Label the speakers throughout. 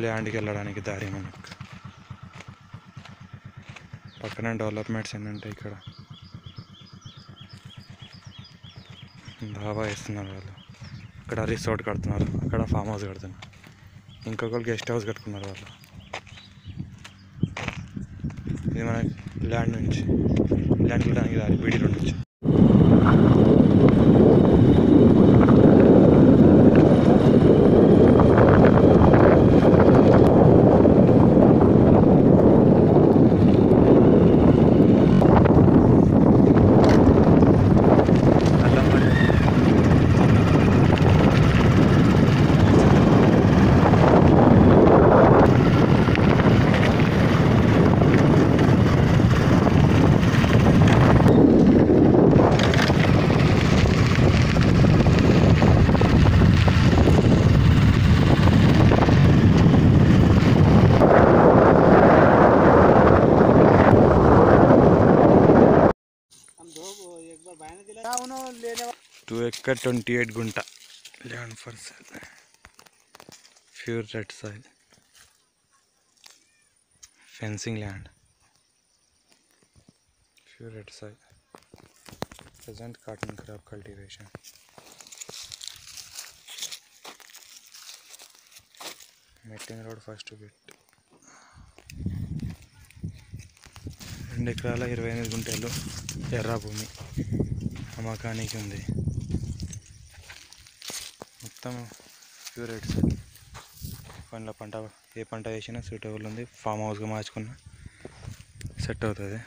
Speaker 1: ల్యాండ్కి వెళ్ళడానికి దారి మనకు. పక్కన డెవలప్మెంట్స్ ఏంటంటే ఇక్కడ ధాబా వేస్తున్నారు వాళ్ళు, ఇక్కడ రిసార్ట్ కడుతున్నారు, అక్కడ ఫామ్ హౌస్ కడుతున్నారు, ఇంకొకరు గెస్ట్ హౌస్ కట్టుకున్నారు వాళ్ళు. ఇది మన ల్యాండ్ నుంచి ల్యాండ్కి వెళ్ళడానికి దారి బీడీ రోడ్ నుంచి. टू एकड़ 28 गुंटा land for sale, pure red soil, fencing land, pure red soil, present cotton crop cultivation. Metalling road first bit. 2 ఎకరాల 28 గుంటలు ఎర్ర భూమి అమ్మకానికి ఉంది. మొత్తం ప్యూర్ రెడ్ సైల్. పంట ఏ పంట వేసినా సూటబుల్ ఉంది, ఫామ్ హౌస్గా మార్చుకున్న సెట్ అవుతుంది.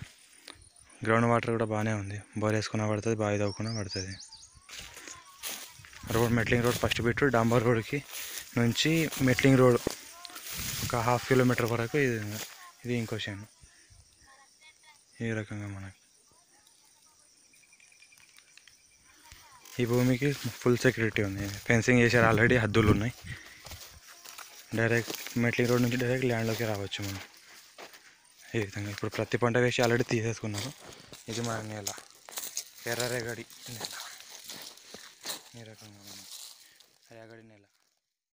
Speaker 1: గ్రౌండ్ వాటర్ కూడా బాగానే ఉంది, బోర్ వేసుకున్నా పడుతుంది, బావి తవ్వుకున్నా పడుతుంది. Road metalling road first bit. డాంబర్ రోడ్కి నుంచి మెట్లింగ్ రోడ్ ఒక 1/2 కిలోమీటర్ వరకు ఇది ఇంకో చేను. ఈ రకంగా మనకి ఈ భూమికి ఫుల్ సెక్యూరిటీ ఉంది, ఫెన్సింగ్ చేశారు ఆల్రెడీ, హద్దులు ఉన్నాయి. డైరెక్ట్ మెట్లింగ్ రోడ్ నుంచి డైరెక్ట్ ల్యాండ్లోకి రావచ్చు మనం. ఈ విధంగా ఇప్పుడు ప్రతి పంట వేసి ఆల్రెడీ తీసేసుకున్నారు. ఇది మన నేల, ఎర్ర రేగడి నేల. ఈ రకంగా మనం రేగడి నేల.